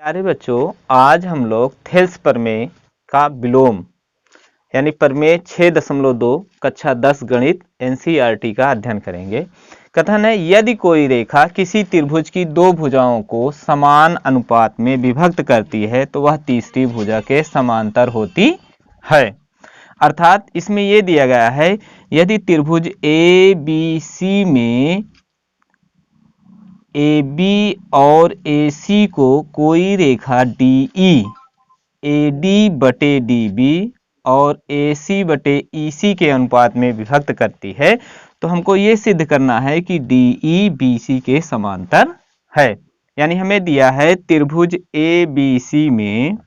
प्यारे बच्चों, आज हम लोग थेल्स प्रमेय का विलोम यानी प्रमेय 6.2 कक्षा 10 गणित एनसीईआरटी का अध्ययन करेंगे। कथन है, यदि कोई रेखा किसी त्रिभुज की दो भुजाओं को समान अनुपात में विभक्त करती है तो वह तीसरी भुजा के समांतर होती है। अर्थात इसमें यह दिया गया है, यदि त्रिभुज ए बी सी में ए बी और ए सी को कोई रेखा डी ई ए डी बटे डी बी और ए सी बटे ई सी के अनुपात में विभक्त करती है तो हमको ये सिद्ध करना है कि डी ई बी सी के समांतर है। यानी हमें दिया है त्रिभुज ए बी सी में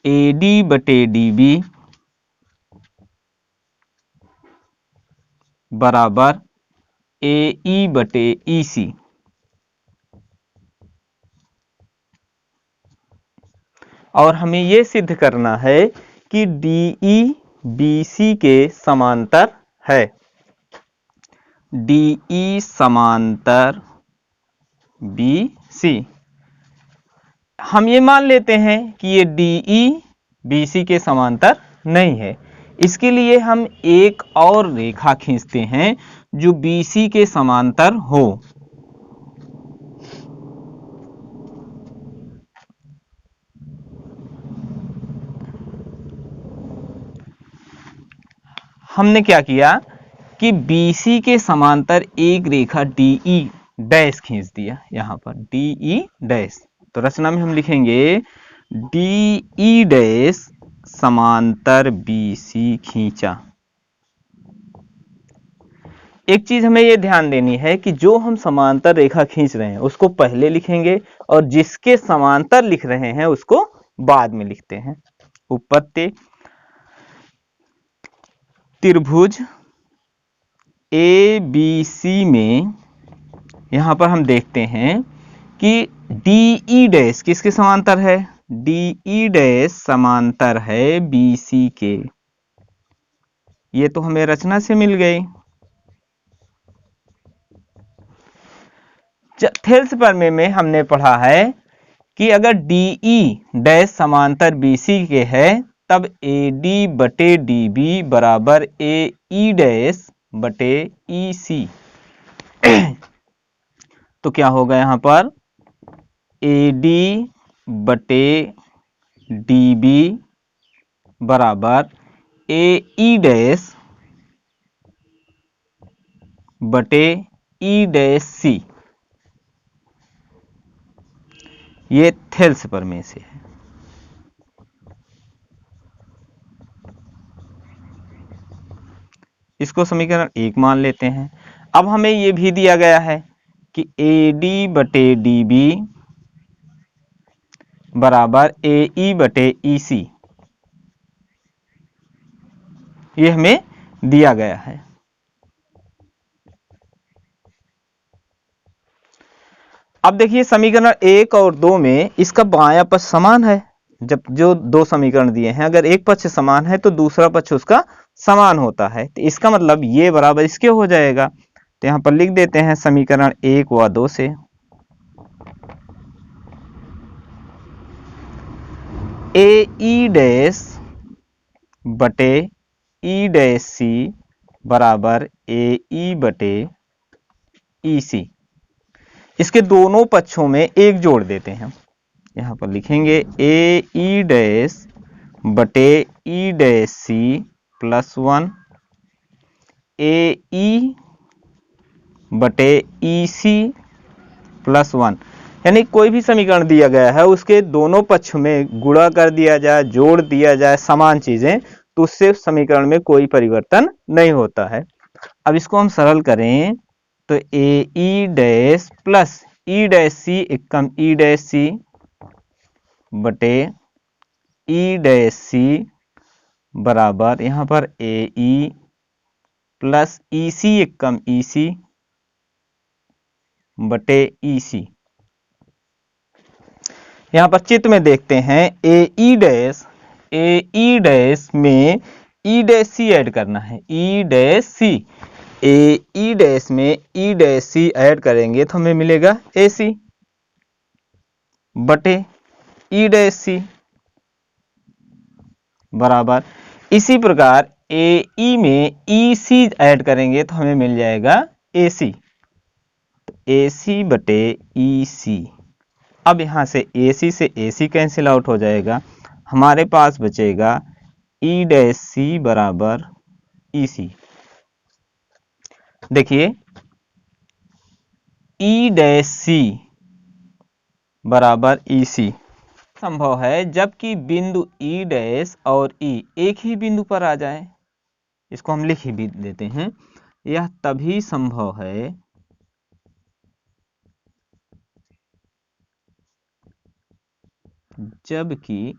ए डी बटे डी बी बराबर ए ई बटे ई सी। और हमें यह सिद्ध करना है कि डी ई बी सी के समांतर है। डी ई समांतर बी सी। हम ये मान लेते हैं कि ये डी ई बी सी के समांतर नहीं है। इसके लिए हम एक और रेखा खींचते हैं जो बी सी के समांतर हो। हमने क्या किया कि BC के समांतर एक रेखा DE डैश खींच दिया। यहां पर DE डैश, तो रचना में हम लिखेंगे DE डैश समांतर BC खींचा। एक चीज हमें यह ध्यान देनी है कि जो हम समांतर रेखा खींच रहे हैं उसको पहले लिखेंगे और जिसके समांतर लिख रहे हैं उसको बाद में लिखते हैं। उपपत्ति, त्रिभुज ए बी सी में यहां पर हम देखते हैं कि डी ई डैश किसके समांतर है? डी ई डैश समांतर है बी सी के। ये तो हमें रचना से मिल गई। थेल्स प्रमेय में हमने पढ़ा है कि अगर डी ई डैश समांतर बी सी के है तब ए डी बटे डी बी बराबर ए ई डैश बटे ई सी। तो क्या होगा यहां पर? ए डी बटे डी बी बराबर ए ई डैश बटे ई डैश सी। ये थेल्स प्रमेय से है। इसको समीकरण 1 मान लेते हैं। अब हमें यह भी दिया गया है कि ए डी बटे डी बी बराबर ए ई बटे ई सी। यह हमें दिया गया है। अब देखिए समीकरण 1 और 2 में इसका बायां पक्ष समान है। जब जो दो समीकरण दिए हैं अगर एक पक्ष समान है तो दूसरा पक्ष उसका समान होता है, तो इसका मतलब ये बराबर इसके हो जाएगा। तो यहां पर लिख देते हैं समीकरण 1 व 2 से ए ई डैश बटे ई डैश सी बराबर ए ई बटे ई सी। इसके दोनों पक्षों में एक जोड़ देते हैं। यहां पर लिखेंगे ए ई डैश बटे ई डैश सी प्लस 1 ए ई बटे ई सी प्लस 1। यानी कोई भी समीकरण दिया गया है उसके दोनों पक्ष में गुणा कर दिया जाए, जोड़ दिया जाए समान चीजें, तो उससे समीकरण में कोई परिवर्तन नहीं होता है। अब इसको हम सरल करें तो A E dash plus E dash C एकम ई डैश सी बटे ई डैश सी बराबर यहां पर ए ई प्लस ई सी एकम ई सी बटे ई सी। यहां पर चित्र में देखते हैं ए ई डैश में ई डैश सी ऐड करना है। ई डैश सी ए ई डैश में ई डैश सी ऐड करेंगे तो हमें मिलेगा ए सी बटे ई डैश सी बराबर, इसी प्रकार ए ई में ई सी ऐड करेंगे तो हमें मिल जाएगा ए सी, ए सी बटे ई सी। अब यहां से ए सी से ए सी कैंसिल आउट हो जाएगा, हमारे पास बचेगा ई डैश सी बराबर ई सी। देखिए ई डैश सी बराबर ई सी संभव है जबकि बिंदु ई डैश और ई एक ही बिंदु पर आ जाए। इसको हम लिख ही भी देते हैं, यह तभी संभव है जबकि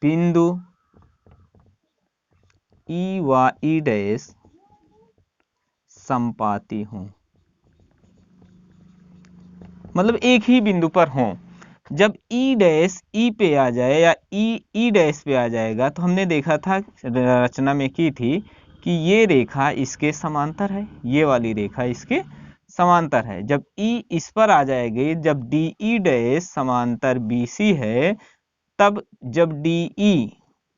बिंदु ई व ई डैश संपाती हों, मतलब एक ही बिंदु पर हों। जब ई डैश ई पे आ जाए या ई डैश पे आ जाएगा तो हमने देखा था, रचना में की थी कि ये रेखा इसके समांतर है, ये वाली रेखा इसके समांतर है। जब ई इस पर आ जाएगी, जब डी ई डैश समांतर बी सी है, तब जब डी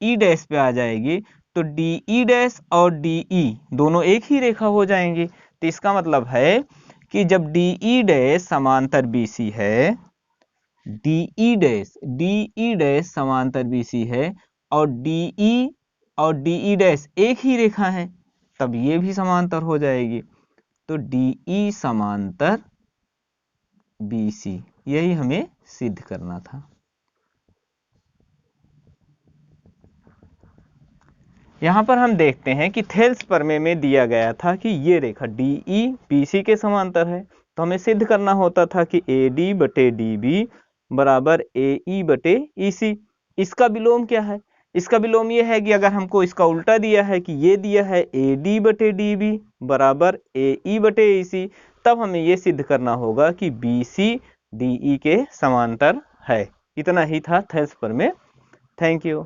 ई डैश पे आ जाएगी तो डी ई डैश और डी ई दोनों एक ही रेखा हो जाएंगी। तो इसका मतलब है कि जब डी ई डैश समांतर बी सी है, डी ई डैश समांतर बी सी है और डी ई डैश एक ही रेखा है, तब ये भी समांतर हो जाएगी। तो डी ई समांतर बी सी, यही हमें सिद्ध करना था। यहां पर हम देखते हैं कि थेल्स प्रमेय में दिया गया था कि ये रेखा डी ई बी सी के समांतर है, तो हमें सिद्ध करना होता था कि ए डी बटे डी बी बराबर ए ई बटे ई सी। इसका विलोम क्या है? इसका विलोम ये है कि अगर हमको इसका उल्टा दिया है कि ये दिया है ए डी बटे डी बी बराबर ए ई बटे ई सी, तब हमें ये सिद्ध करना होगा कि बी सी डी ई के समांतर है। इतना ही था थेल्स प्रमेय। Thank you.